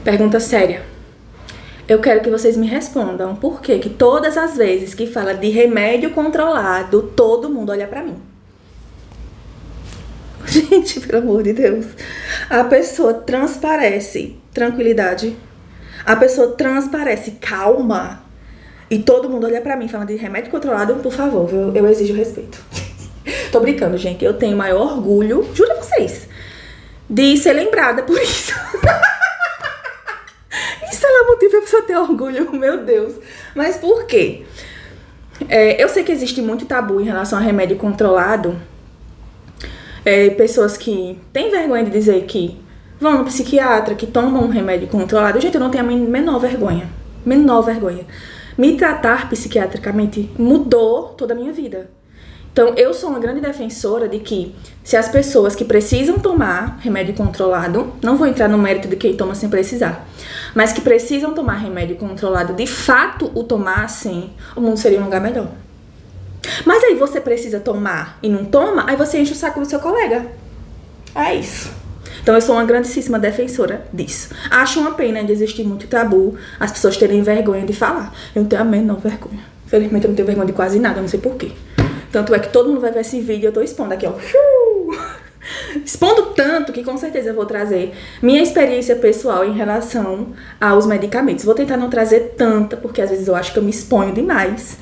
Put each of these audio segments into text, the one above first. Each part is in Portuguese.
Pergunta séria. Eu quero que vocês me respondam por que todas as vezes que fala de remédio controlado, todo mundo olha pra mim. Gente, pelo amor de Deus. A pessoa transparece tranquilidade. A pessoa transparece calma. E todo mundo olha pra mim falando de remédio controlado, por favor, eu exijo respeito. Tô brincando, gente. Eu tenho o maior orgulho, juro a vocês, de ser lembrada por isso. Isso é motivo pra pessoa ter orgulho, meu Deus. Mas por quê? Eu sei que existe muito tabu em relação a remédio controlado. Pessoas que têm vergonha de dizer que vão no psiquiatra, que tomam um remédio controlado. Gente, eu não tenho a menor vergonha. Menor vergonha. Me tratar psiquiatricamente mudou toda a minha vida. Então, eu sou uma grande defensora de que se as pessoas que precisam tomar remédio controlado, não vou entrar no mérito de quem toma sem precisar, mas que precisam tomar remédio controlado, de fato o tomassem, o mundo seria um lugar melhor. Mas aí você precisa tomar e não toma, aí você enche o saco do seu colega. É isso. Então eu sou uma grandíssima defensora disso. Acho uma pena de existir muito tabu, as pessoas terem vergonha de falar. Eu não tenho a menor vergonha. Felizmente eu não tenho vergonha de quase nada, não sei porquê. Tanto é que todo mundo vai ver esse vídeo e eu tô expondo aqui, ó. Expondo tanto que com certeza eu vou trazer minha experiência pessoal em relação aos medicamentos. Vou tentar não trazer tanta, porque às vezes eu acho que eu me exponho demais.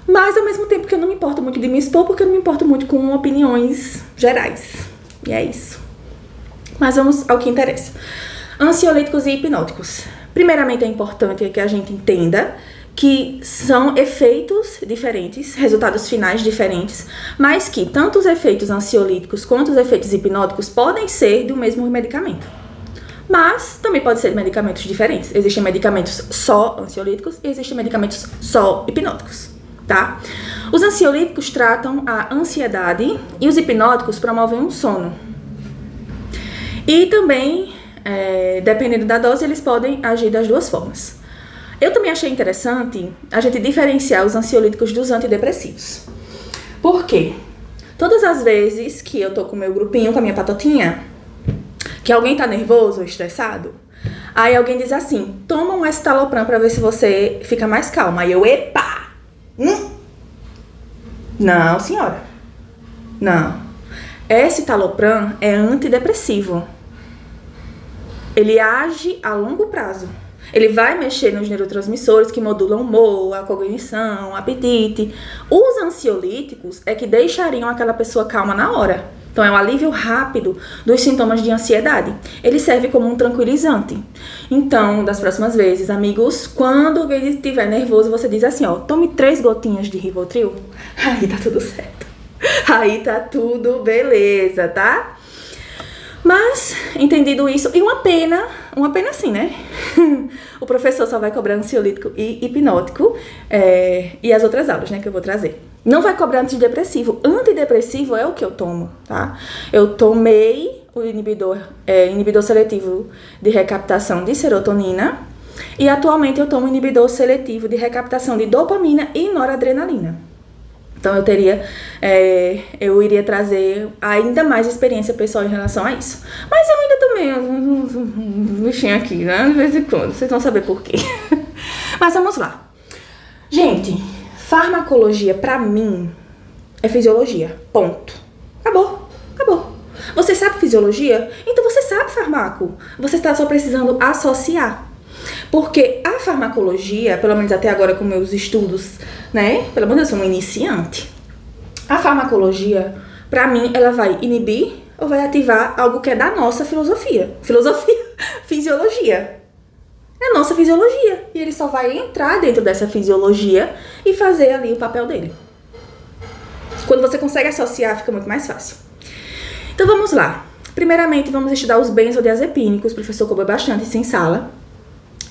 Mas ao mesmo tempo que eu não me importo muito de me expor, porque eu não me importo muito com opiniões gerais. E é isso. Mas vamos ao que interessa. Ansiolíticos e hipnóticos. Primeiramente é importante que a gente entenda que são efeitos diferentes, resultados finais diferentes, mas que tanto os efeitos ansiolíticos quanto os efeitos hipnóticos podem ser do mesmo medicamento. Mas também pode ser medicamentos diferentes. Existem medicamentos só ansiolíticos e existem medicamentos só hipnóticos, tá? Os ansiolíticos tratam a ansiedade e os hipnóticos promovem um sono. E também, dependendo da dose, eles podem agir das duas formas. Eu também achei interessante a gente diferenciar os ansiolíticos dos antidepressivos. Por quê? Todas as vezes que eu tô com o meu grupinho, com a minha patotinha, que alguém tá nervoso ou estressado, aí alguém diz assim, toma um escitalopram pra ver se você fica mais calma. Aí eu, epa! Não, senhora. Não. Escitalopram é antidepressivo. Ele age a longo prazo. Ele vai mexer nos neurotransmissores que modulam o humor, a cognição, o apetite. Os ansiolíticos é que deixariam aquela pessoa calma na hora. Então, é um alívio rápido dos sintomas de ansiedade. Ele serve como um tranquilizante. Então, das próximas vezes, amigos, quando alguém estiver nervoso, você diz assim, ó, tome 3 gotinhas de Rivotril. Aí tá tudo certo. Aí tá tudo beleza, tá? Mas, entendido isso, e uma pena assim, né? O professor só vai cobrar ansiolítico e hipnótico, e as outras aulas, né, que eu vou trazer. Não vai cobrar antidepressivo. Antidepressivo é o que eu tomo, tá? Eu tomei o inibidor seletivo de recaptação de serotonina, e atualmente eu tomo inibidor seletivo de recaptação de dopamina e noradrenalina. Então eu iria trazer ainda mais experiência pessoal em relação a isso. Mas eu ainda tomei uns bichinhos aqui, né? De vez em quando, vocês vão saber por quê. Mas vamos lá. Gente, farmacologia pra mim é fisiologia, ponto. Acabou. Você sabe fisiologia? Então você sabe farmaco. Você está só precisando associar. Porque a farmacologia, pelo menos até agora com meus estudos, né? Pelo menos eu sou uma iniciante. A farmacologia, pra mim, ela vai inibir ou vai ativar algo que é da nossa filosofia. Fisiologia. É a nossa fisiologia. E ele só vai entrar dentro dessa fisiologia e fazer ali o papel dele. Quando você consegue associar, fica muito mais fácil. Então vamos lá. Primeiramente, vamos estudar os benzodiazepínicos. O professor cobrou bastante isso em sala.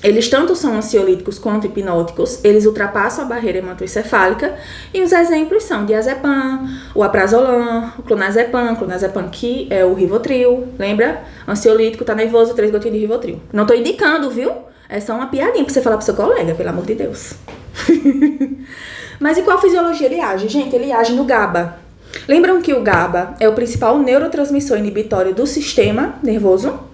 Eles tanto são ansiolíticos quanto hipnóticos, eles ultrapassam a barreira hematoencefálica e os exemplos são diazepam, o aprazolam, o clonazepam que é o Rivotril, lembra? Ansiolítico, tá nervoso, 3 gotinhas de Rivotril. Não tô indicando, viu? É só uma piadinha pra você falar pro seu colega, pelo amor de Deus. Mas em qual fisiologia ele age? Gente, ele age no GABA. Lembram que o GABA é o principal neurotransmissor inibitório do sistema nervoso?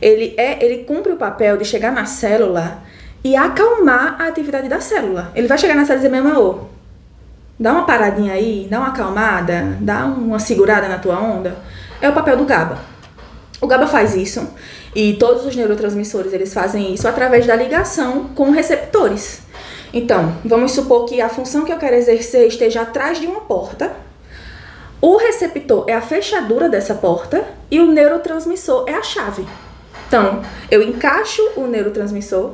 Ele cumpre o papel de chegar na célula e acalmar a atividade da célula. Ele vai chegar na célula e dizer, meu amor, dá uma paradinha aí, dá uma acalmada, dá uma segurada na tua onda. É o papel do GABA. O GABA faz isso e todos os neurotransmissores eles fazem isso através da ligação com receptores. Então, vamos supor que a função que eu quero exercer esteja atrás de uma porta. O receptor é a fechadura dessa porta e o neurotransmissor é a chave. Então, eu encaixo o neurotransmissor.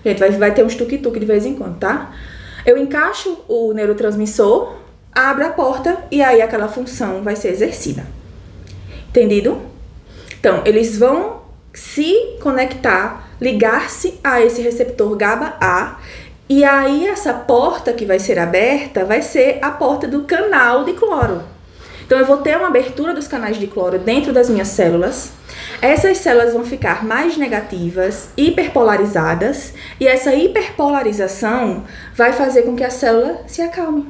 Gente, vai ter uns tuk-tuk de vez em quando, tá? Eu encaixo o neurotransmissor, abro a porta e aí aquela função vai ser exercida. Entendido? Então, eles vão se conectar, ligar-se a esse receptor GABA-A e aí essa porta que vai ser aberta vai ser a porta do canal de cloro. Então, eu vou ter uma abertura dos canais de cloro dentro das minhas células. Essas células vão ficar mais negativas, hiperpolarizadas, e essa hiperpolarização vai fazer com que a célula se acalme.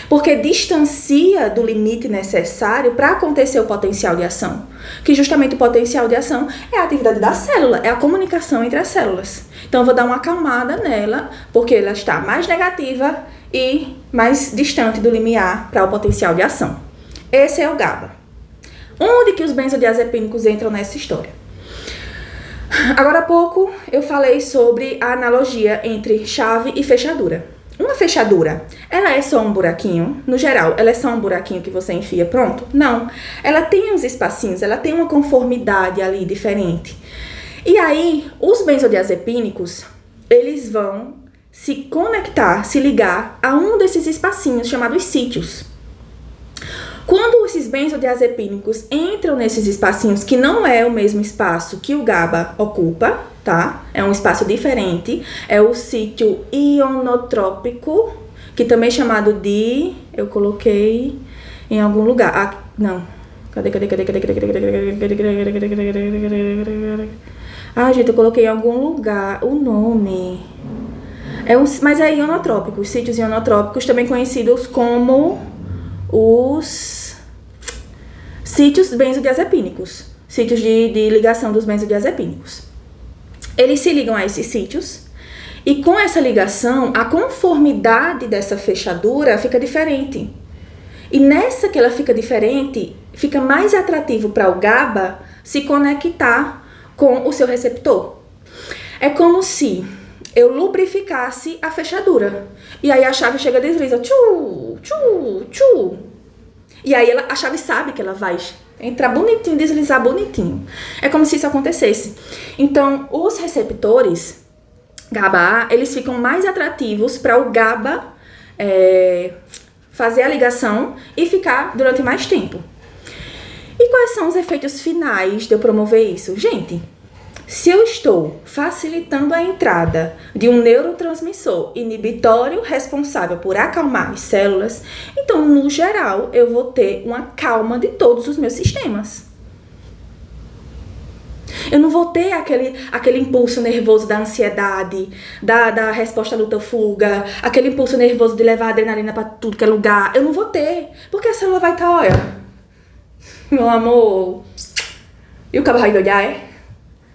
Porque distancia do limite necessário para acontecer o potencial de ação. Que justamente o potencial de ação é a atividade da célula, é a comunicação entre as células. Então, eu vou dar uma acalmada nela, porque ela está mais negativa e mais distante do limiar para o potencial de ação. Esse é o GABA. Onde que os benzodiazepínicos entram nessa história? Agora há pouco eu falei sobre a analogia entre chave e fechadura. Uma fechadura, ela é só um buraquinho? No geral, ela é só um buraquinho que você enfia, pronto? Não. Ela tem uns espacinhos, ela tem uma conformidade ali diferente. E aí, os benzodiazepínicos, eles vão se conectar, se ligar a um desses espacinhos chamados sítios. Quando esses benzodiazepínicos entram nesses espacinhos, que não é o mesmo espaço que o GABA ocupa, tá? É um espaço diferente, é o sítio ionotrópico, que também é chamado de... Eu coloquei em algum lugar. Ah, não. Cadê? Ah, gente, eu coloquei em algum lugar o nome. Mas é ionotrópico. Os sítios ionotrópicos, também conhecidos como os sítios benzodiazepínicos, sítios de ligação dos benzodiazepínicos. Eles se ligam a esses sítios e com essa ligação, a conformidade dessa fechadura fica diferente. E nessa que ela fica diferente, fica mais atrativo para o GABA se conectar com o seu receptor. É como se eu lubrificasse a fechadura. E aí a chave chega, desliza. Tchu, tchu, tchu. E aí a chave sabe que ela vai entrar bonitinho, deslizar bonitinho. É como se isso acontecesse. Então, os receptores GABA-A, eles ficam mais atrativos para o GABA fazer a ligação e ficar durante mais tempo. E quais são os efeitos finais de eu promover isso? Gente, se eu estou facilitando a entrada de um neurotransmissor inibitório responsável por acalmar as células, então, no geral, eu vou ter uma calma de todos os meus sistemas. Eu não vou ter aquele impulso nervoso da ansiedade, da resposta luta-fuga, aquele impulso nervoso de levar adrenalina para tudo que é lugar. Eu não vou ter, porque a célula vai estar, olha, meu amor, e o carboidrato é?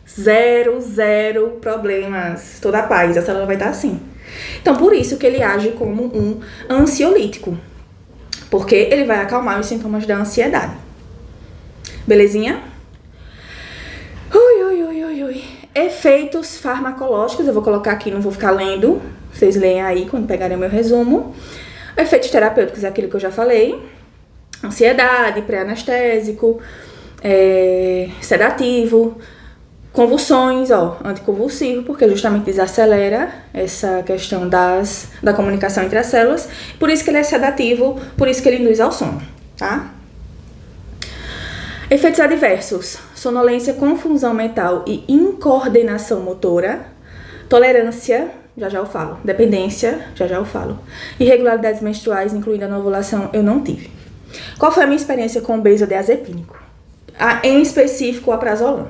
Zero problemas, toda a paz, a célula vai estar assim. Então, por isso que ele age como um ansiolítico, porque ele vai acalmar os sintomas da ansiedade. Belezinha? Efeitos farmacológicos, eu vou colocar aqui, não vou ficar lendo, vocês leem aí quando pegarem o meu resumo. Efeitos terapêuticos é aquilo que eu já falei: ansiedade, pré-anestésico, sedativo, convulsões, anticonvulsivo, porque justamente desacelera essa questão da comunicação entre as células. Por isso que ele é sedativo, por isso que ele induz ao sono, tá? Efeitos adversos: sonolência, confusão mental e incoordenação motora. Tolerância, já eu falo. Dependência, já eu falo. Irregularidades menstruais, incluindo a ovulação, eu não tive. Qual foi a minha experiência com o benzodiazepínico? Em específico, o alprazolam.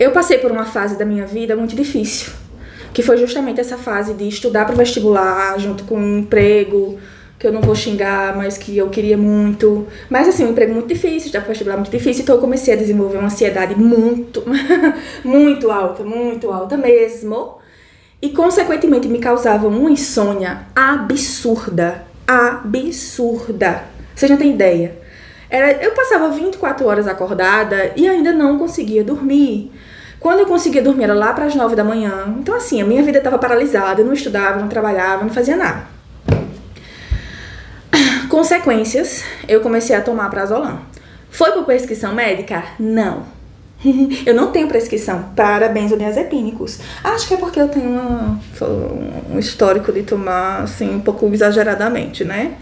Eu passei por uma fase da minha vida muito difícil, que foi justamente essa fase de estudar para o vestibular, junto com um emprego que eu não vou xingar, mas que eu queria muito. Mas assim, um emprego muito difícil, já vestibular muito difícil, então eu comecei a desenvolver uma ansiedade muito, muito alta mesmo. E consequentemente me causava uma insônia absurda. Vocês não têm ideia. Eu passava 24 horas acordada e ainda não conseguia dormir. Quando eu conseguia dormir era lá para as 9 da manhã. Então assim, a minha vida estava paralisada, eu não estudava, não trabalhava, não fazia nada. Consequências, eu comecei a tomar prazolam. Foi por prescrição médica? Não. Eu não tenho prescrição para benzodiazepínicos. Acho que é porque eu tenho um histórico de tomar, assim, um pouco exageradamente, né?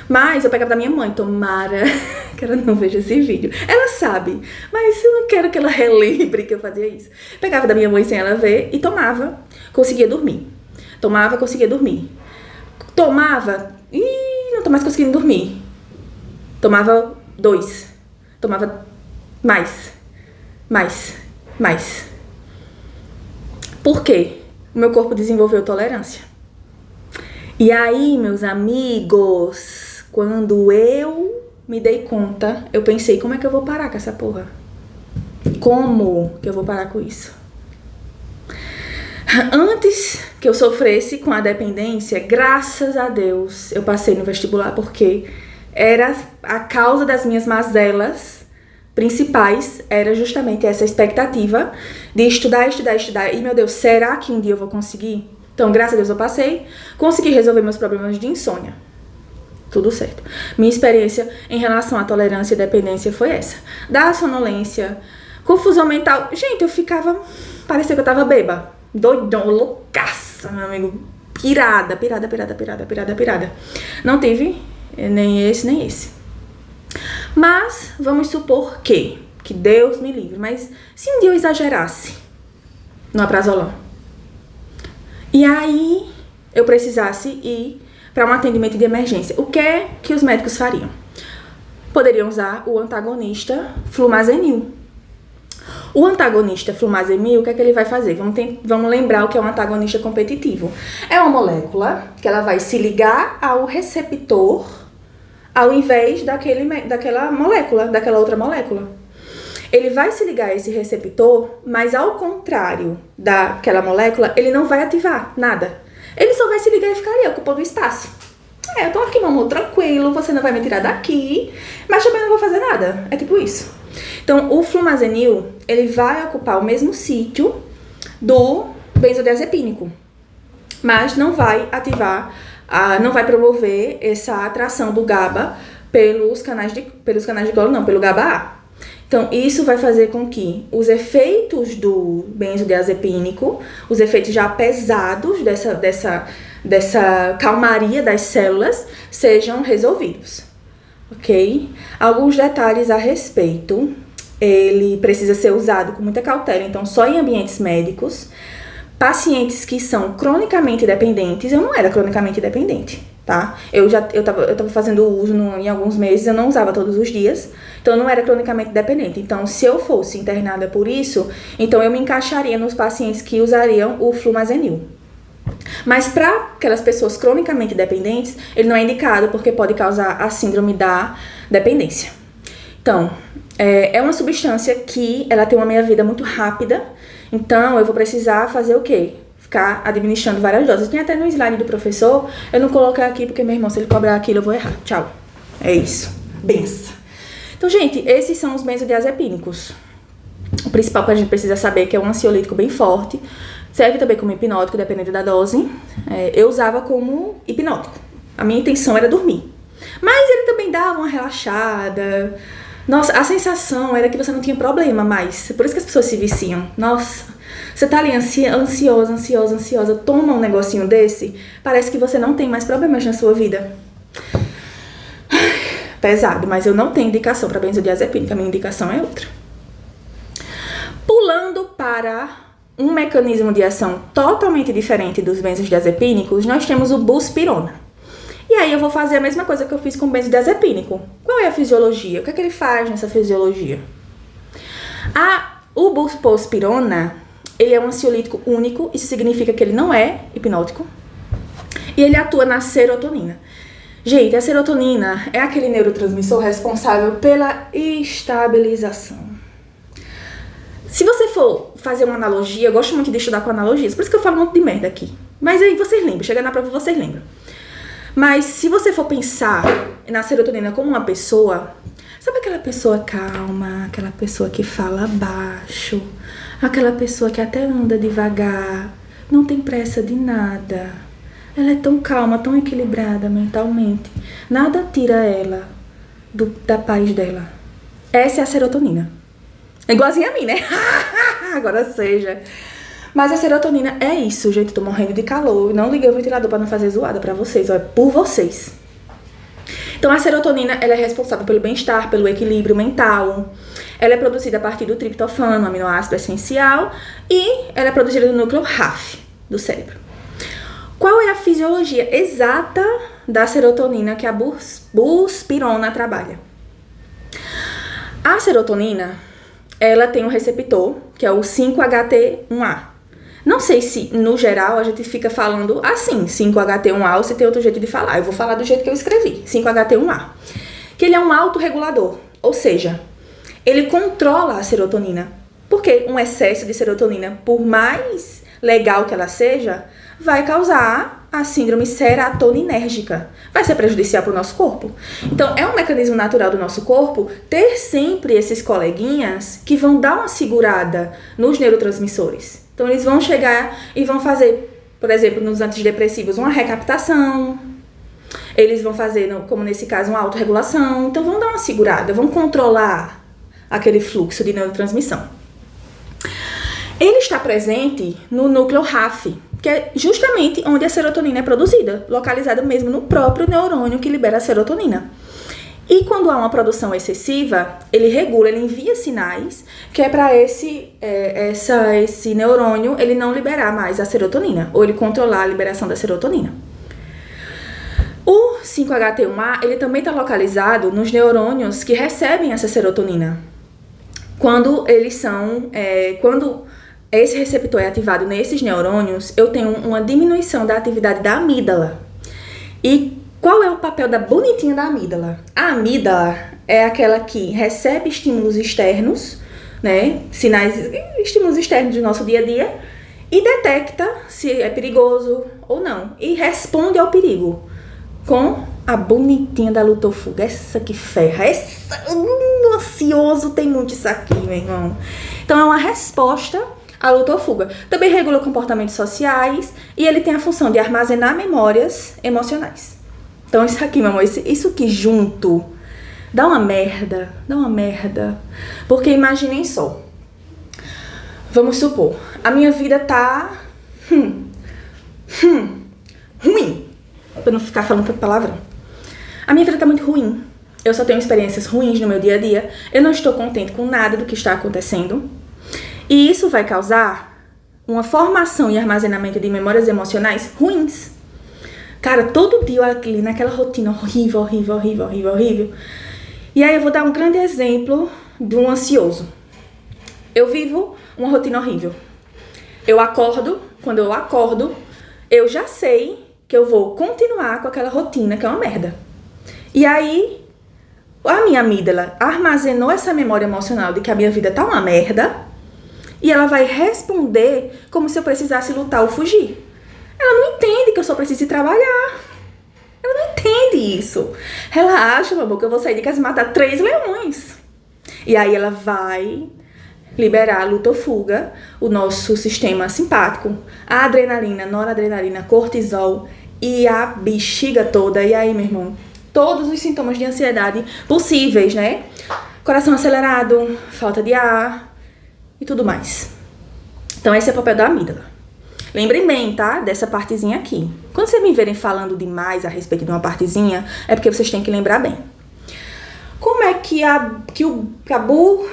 Mas eu pegava da minha mãe, tomara que ela não veja esse vídeo. Ela sabe, mas eu não quero que ela relembre que eu fazia isso. Pegava da minha mãe sem ela ver e tomava. Conseguia dormir. Tomava, conseguia dormir. Tomava, não tô mais conseguindo dormir. Tomava 2. Tomava mais. Por quê? O meu corpo desenvolveu tolerância. E aí, meus amigos, quando eu me dei conta, eu pensei, como é que eu vou parar com essa porra? Como que eu vou parar com isso? Antes que eu sofresse com a dependência, graças a Deus, eu passei no vestibular, porque era a causa das minhas mazelas principais, era justamente essa expectativa de estudar. E, meu Deus, será que um dia eu vou conseguir? Então, graças a Deus, eu passei, consegui resolver meus problemas de insônia. Tudo certo. Minha experiência em relação à tolerância e dependência foi essa. Da sonolência, confusão mental. Gente, eu ficava... Parecia que eu tava bêbada. Doidão, loucaça, meu amigo. Pirada. Não tive nem esse. Mas, vamos supor que Deus me livre. Mas, se um dia eu exagerasse no prazolam, e aí eu precisasse ir para um atendimento de emergência, o que é que os médicos fariam? Poderiam usar o antagonista flumazenil. O antagonista flumazenil, o que é que ele vai fazer? Vamos lembrar o que é um antagonista competitivo. É uma molécula que ela vai se ligar ao receptor ao invés daquela outra molécula. Ele vai se ligar a esse receptor, mas ao contrário daquela molécula, ele não vai ativar nada. Ele só vai se ligar e ficar ali, ocupando espaço. Eu tô aqui, meu amor, tranquilo, você não vai me tirar daqui, mas também não vou fazer nada. É tipo isso. Então, o flumazenil, ele vai ocupar o mesmo sítio do benzodiazepínico, mas não vai ativar, não vai promover essa atração do GABA pelo GABA-A. Então, isso vai fazer com que os efeitos do benzodiazepínico, os efeitos já pesados dessa calmaria das células, sejam resolvidos, ok? Alguns detalhes a respeito. Ele precisa ser usado com muita cautela, então só em ambientes médicos. Pacientes que são cronicamente dependentes, eu não era cronicamente dependente, tá? Eu tava fazendo uso em alguns meses, eu não usava todos os dias, então eu não era cronicamente dependente. Então, se eu fosse internada por isso, então eu me encaixaria nos pacientes que usariam o flumazenil. Mas para aquelas pessoas cronicamente dependentes, ele não é indicado porque pode causar a síndrome da dependência. Então, é uma substância que ela tem uma meia-vida muito rápida, então eu vou precisar fazer o quê? Ficar administrando várias doses. Tem até no slide do professor, eu não coloquei aqui porque, meu irmão, se ele cobrar aquilo, eu vou errar. Tchau. É isso. Benção. Então, gente, esses são os benzodiazepínicos. O principal que a gente precisa saber é que é um ansiolítico bem forte. Serve também como hipnótico, dependendo da dose. Eu usava como hipnótico. A minha intenção era dormir. Mas ele também dava uma relaxada. Nossa, a sensação era que você não tinha problema mais. Por isso que as pessoas se viciam. Nossa, você tá ali ansiosa. Toma um negocinho desse, parece que você não tem mais problemas na sua vida. Pesado, mas eu não tenho indicação para benzodiazepínica. A minha indicação é outra. Pulando para um mecanismo de ação totalmente diferente dos benzodiazepínicos, nós temos o buspirona. E aí eu vou fazer a mesma coisa que eu fiz com o benzodiazepínico. Qual é a fisiologia? O que é que ele faz nessa fisiologia? O buspirona, ele é um ansiolítico único, isso significa que ele não é hipnótico, e ele atua na serotonina. Gente, a serotonina é aquele neurotransmissor responsável pela estabilização. Se você for fazer uma analogia, eu gosto muito de estudar com analogias, por isso que eu falo um monte de merda aqui. Mas aí vocês lembram, chega na prova vocês lembram. Mas se você for pensar na serotonina como uma pessoa, sabe aquela pessoa calma, aquela pessoa que fala baixo, aquela pessoa que até anda devagar, não tem pressa de nada. Ela é tão calma, tão equilibrada mentalmente. Nada tira ela da paz dela. Essa é a serotonina. É igualzinha a mim, né? Agora seja. Mas a serotonina é isso, gente. Tô morrendo de calor. Não liguei o ventilador pra não fazer zoada pra vocês. Ó, é por vocês. Então, a serotonina, ela é responsável pelo bem-estar, pelo equilíbrio mental. Ela é produzida a partir do triptofano, aminoácido essencial. E ela é produzida no núcleo RAF do cérebro. Qual é a fisiologia exata da serotonina que a buspirona trabalha? A serotonina, ela tem um receptor, que é o 5-HT1A. Não sei se, no geral, a gente fica falando assim, 5-HT1A, ou se tem outro jeito de falar. Eu vou falar do jeito que eu escrevi, 5-HT1A. Que ele é um autorregulador, ou seja, ele controla a serotonina. Porque um excesso de serotonina, por mais legal que ela seja, vai causar a síndrome serotoninérgica. Vai ser prejudicial para o nosso corpo. Então, é um mecanismo natural do nosso corpo ter sempre esses coleguinhas que vão dar uma segurada nos neurotransmissores. Então, eles vão chegar e vão fazer, por exemplo, nos antidepressivos, uma recaptação. Eles vão fazer, como nesse caso, uma autorregulação. Então, vão dar uma segurada, vão controlar aquele fluxo de neurotransmissão. Ele está presente no núcleo RAF, que é justamente onde a serotonina é produzida, localizada mesmo no próprio neurônio que libera a serotonina. E quando há uma produção excessiva, ele regula, ele envia sinais, que é para esse neurônio ele não liberar mais a serotonina, ou ele controlar a liberação da serotonina. O 5-HT1A, ele também está localizado nos neurônios que recebem essa serotonina. Quando esse receptor é ativado nesses neurônios, eu tenho uma diminuição da atividade da amígdala. E qual é o papel da bonitinha da amígdala? A amígdala é aquela que recebe estímulos externos, né? Estímulos externos do nosso dia a dia, e detecta se é perigoso ou não. E responde ao perigo com a bonitinha da lutofuga. Essa que ferra. Ansioso tem muito isso aqui, meu irmão. Então é uma resposta a luta ou fuga. Também regula comportamentos sociais e ele tem a função de armazenar memórias emocionais. Então isso aqui, meu amor, isso que junto dá uma merda. Porque imaginem só. Vamos supor, a minha vida tá ruim. Pra não ficar falando tanta palavrão. A minha vida tá muito ruim. Eu só tenho experiências ruins no meu dia a dia. Eu não estou contente com nada do que está acontecendo. E isso vai causar uma formação e armazenamento de memórias emocionais ruins. Cara, todo dia eu ali naquela rotina horrível. E aí eu vou dar um grande exemplo de um ansioso. Eu vivo uma rotina horrível. Quando eu acordo, eu já sei que eu vou continuar com aquela rotina que é uma merda. E aí, a minha amígdala armazenou essa memória emocional de que a minha vida tá uma merda. E ela vai responder como se eu precisasse lutar ou fugir. Ela não entende que eu só preciso ir trabalhar. Ela não entende isso. Ela acha, meu amor, que eu vou sair de casa e matar 3 leões. E aí ela vai liberar a luta ou fuga, o nosso sistema simpático, a adrenalina, noradrenalina, cortisol e a bexiga toda. E aí, meu irmão, todos os sintomas de ansiedade possíveis, né? Coração acelerado, falta de ar e tudo mais. Então esse é o papel da amígdala. Lembrem bem, tá? Dessa partezinha aqui. Quando vocês me verem falando demais a respeito de uma partezinha, é porque vocês têm que lembrar bem. Como é que o Cabu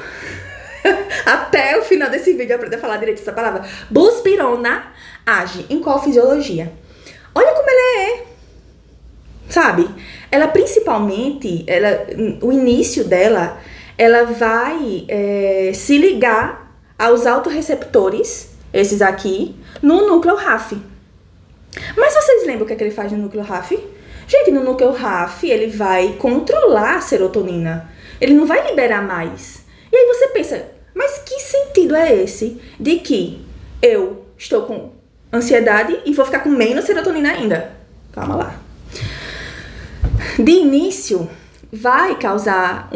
até o final desse vídeo aprender a falar direito essa palavra? Buspirona age em qual fisiologia? Olha como ela é. Sabe? Ela principalmente, o início dela, ela vai se ligar aos autorreceptores, esses aqui, no núcleo RAF. Mas vocês lembram o que é que ele faz no núcleo RAF? Gente, no núcleo RAF, ele vai controlar a serotonina. Ele não vai liberar mais. E aí você pensa, mas que sentido é esse de que eu estou com ansiedade e vou ficar com menos serotonina ainda? Calma lá. De início, vai causar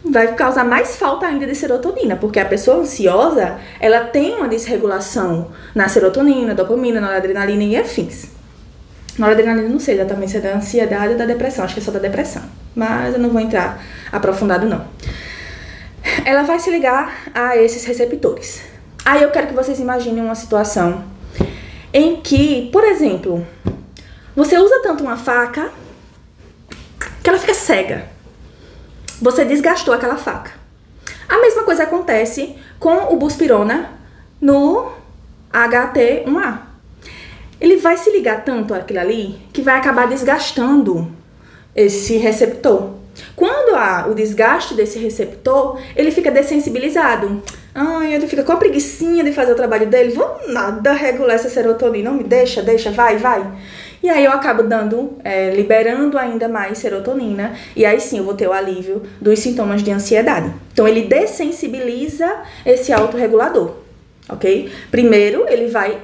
vai causar mais falta ainda de serotonina, porque a pessoa ansiosa, ela tem uma desregulação na serotonina, dopamina, noradrenalina e afins. Noradrenalina não sei exatamente se é da ansiedade ou da depressão, acho que é só da depressão, mas eu não vou entrar aprofundado não. Ela vai se ligar a esses receptores. Aí eu quero que vocês imaginem uma situação em que, por exemplo, você usa tanto uma faca que ela fica cega. Você desgastou aquela faca. A mesma coisa acontece com o buspirona no HT1A. Ele vai se ligar tanto àquilo ali que vai acabar desgastando esse receptor. Quando há o desgaste desse receptor, ele fica dessensibilizado. Ele fica com a preguicinha de fazer o trabalho dele. Vou nada regular essa serotonina. Não me deixa, vai. E aí eu acabo liberando ainda mais serotonina. E aí sim eu vou ter o alívio dos sintomas de ansiedade. Então ele dessensibiliza esse autorregulador, ok? Primeiro ele vai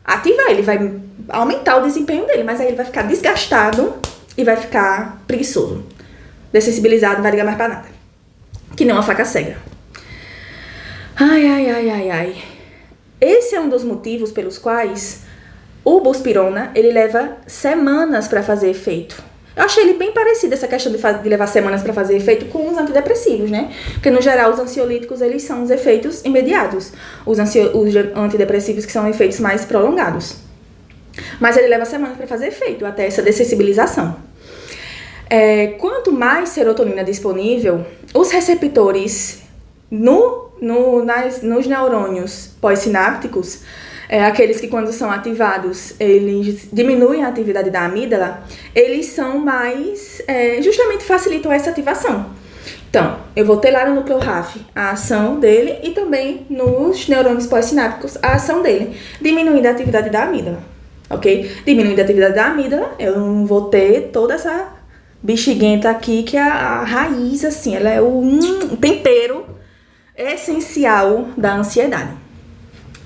ativar, ele vai aumentar o desempenho dele, mas aí ele vai ficar desgastado e vai ficar preguiçoso. Dessensibilizado, não vai ligar mais pra nada. Que nem uma faca cega. Ai. Esse é um dos motivos pelos quais o buspirona, ele leva semanas para fazer efeito. Eu achei ele bem parecido, essa questão de levar semanas para fazer efeito, com os antidepressivos, né? Porque, no geral, os ansiolíticos, eles são os efeitos imediatos. Os antidepressivos que são efeitos mais prolongados. Mas ele leva semanas para fazer efeito, até essa dessensibilização. Quanto mais serotonina disponível, os receptores nos neurônios pós-sinápticos, aqueles que quando são ativados, eles diminuem a atividade da amígdala, eles são mais, justamente facilitam essa ativação. Então, eu vou ter lá no núcleo RAF a ação dele e também nos neurônios pós-sinápticos a ação dele, diminuindo a atividade da amígdala, ok? Diminuindo a atividade da amígdala, eu não vou ter toda essa bexiguenta aqui, que é a raiz, assim, ela é o tempero essencial da ansiedade.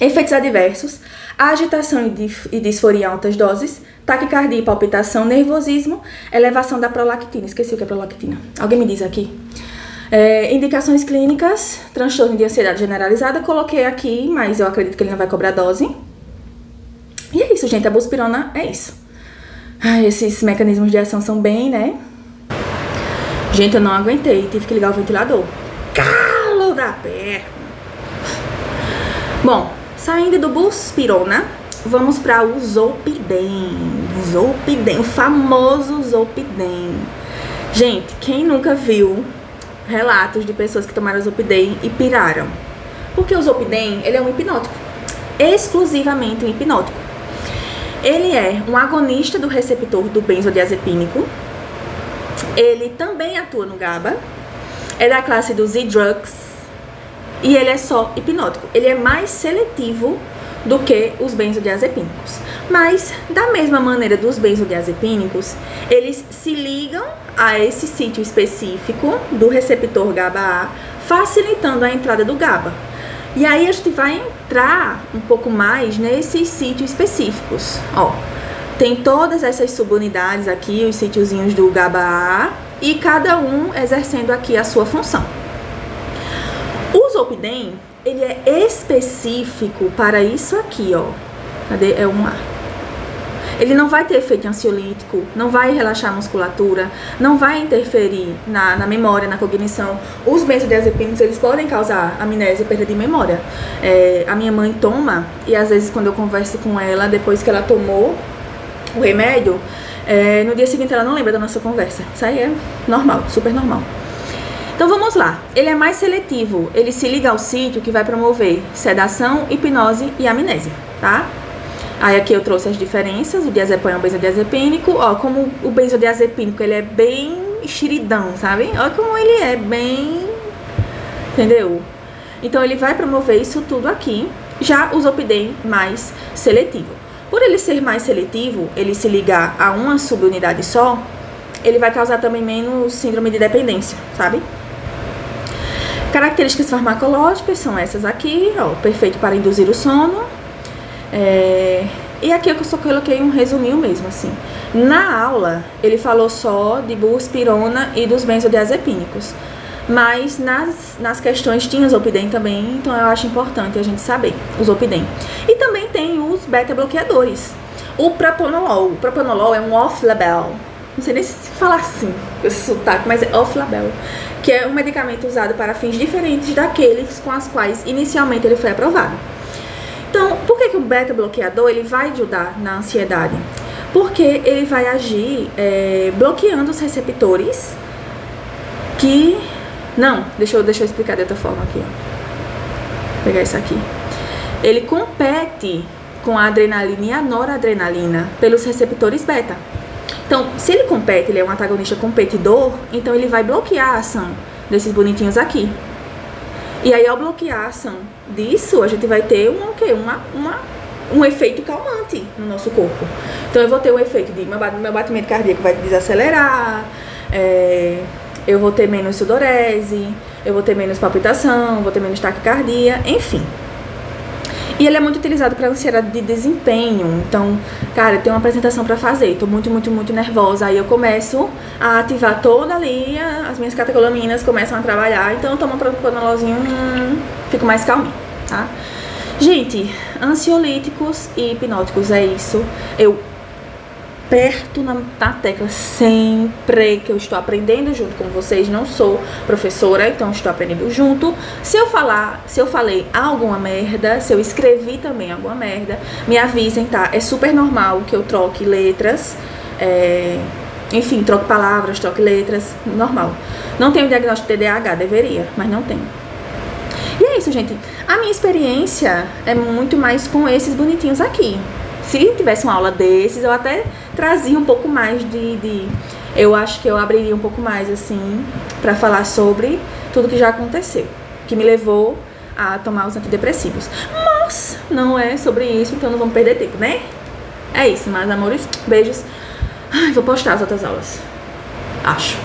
Efeitos adversos: agitação e disforia em altas doses, taquicardia e palpitação, nervosismo, elevação da prolactina. Esqueci o que é prolactina. Alguém me diz aqui? Indicações clínicas: transtorno de ansiedade generalizada. Coloquei aqui, mas eu acredito que ele não vai cobrar dose. E é isso, gente. A buspirona é isso. Esses mecanismos de ação são bem, né? Gente, eu não aguentei. Tive que ligar o ventilador. Calo da perna. Bom, saindo do buspirona, vamos para o zolpidem. O famoso zolpidem. Gente, quem nunca viu relatos de pessoas que tomaram zolpidem e piraram? Porque o zolpidem, ele é um hipnótico. Exclusivamente um hipnótico. Ele é um agonista do receptor do benzodiazepínico. Ele também atua no GABA. É da classe dos Z-drugs. E ele é só hipnótico. Ele é mais seletivo do que os benzodiazepínicos. Mas, da mesma maneira dos benzodiazepínicos, eles se ligam a esse sítio específico do receptor GABA-A, facilitando a entrada do GABA. E aí a gente vai entrar um pouco mais nesses sítios específicos. Tem todas essas subunidades aqui, os sítiozinhos do GABA-A, e cada um exercendo aqui a sua função. O zolpidem, ele é específico para isso aqui, Cadê? É um A. Ele não vai ter efeito ansiolítico, não vai relaxar a musculatura, não vai interferir na memória, na cognição. Os benzodiazepínicos, eles podem causar amnésia e perda de memória. A minha mãe toma, e às vezes quando eu converso com ela, depois que ela tomou o remédio, no dia seguinte ela não lembra da nossa conversa. Isso aí é normal, super normal. Então vamos lá, ele é mais seletivo, ele se liga ao sítio que vai promover sedação, hipnose e amnésia, tá? Aí aqui eu trouxe as diferenças, o diazepam é um benzodiazepínico, como o benzodiazepínico ele é bem xiridão, sabe? Olha como ele é bem, entendeu? Então ele vai promover isso tudo aqui, já o zolpidem mais seletivo. Por ele ser mais seletivo, ele se ligar a uma subunidade só, ele vai causar também menos síndrome de dependência, sabe? Características farmacológicas são essas aqui, ó, perfeito para induzir o sono. E aqui eu só coloquei um resuminho mesmo, assim. Na aula, ele falou só de buspirona e dos benzodiazepínicos. Mas nas questões tinha os Zolpidem também, então eu acho importante a gente saber os Zolpidem. E também tem os beta-bloqueadores. O propranolol. O propranolol é um off-label. Não sei nem se falar assim, esse sotaque, mas é off-label. Que é um medicamento usado para fins diferentes daqueles com os quais inicialmente ele foi aprovado. Então, por que o beta-bloqueador ele vai ajudar na ansiedade? Porque ele vai agir bloqueando os receptores que... Não, deixa eu explicar de outra forma aqui, ó. Vou pegar isso aqui. Ele compete com a adrenalina e a noradrenalina pelos receptores beta. Então, se ele compete, ele é um antagonista competidor, então ele vai bloquear a ação desses bonitinhos aqui. E aí, ao bloquear a ação disso, a gente vai ter um efeito calmante no nosso corpo. Então, eu vou ter o efeito de meu batimento cardíaco vai desacelerar, eu vou ter menos sudorese, eu vou ter menos palpitação, vou ter menos taquicardia, enfim. E ele é muito utilizado para ansiedade de desempenho. Então, cara, eu tenho uma apresentação para fazer, tô muito nervosa. Aí eu começo a ativar toda ali, as minhas catecolaminas começam a trabalhar. Então eu tomo um propranololzinho, fico mais calminha, tá? Gente, ansiolíticos e hipnóticos, é isso. Eu aperto na tecla sempre que eu estou aprendendo junto com vocês. Não sou professora, então estou aprendendo junto. Se eu falei alguma merda, se eu escrevi também alguma merda, me avisem, tá? É super normal que eu troque letras, enfim, troque palavras, troque letras, normal. Não tenho diagnóstico de TDAH, deveria, mas não tenho. E é isso, gente. A minha experiência é muito mais com esses bonitinhos aqui. Se tivesse uma aula desses, eu até trazia um pouco mais eu acho que eu abriria um pouco mais, assim, pra falar sobre tudo que já aconteceu, que me levou a tomar os antidepressivos. Mas não é sobre isso, então não vamos perder tempo, né? É isso, meus amores. Beijos. Ai, vou postar as outras aulas. Acho.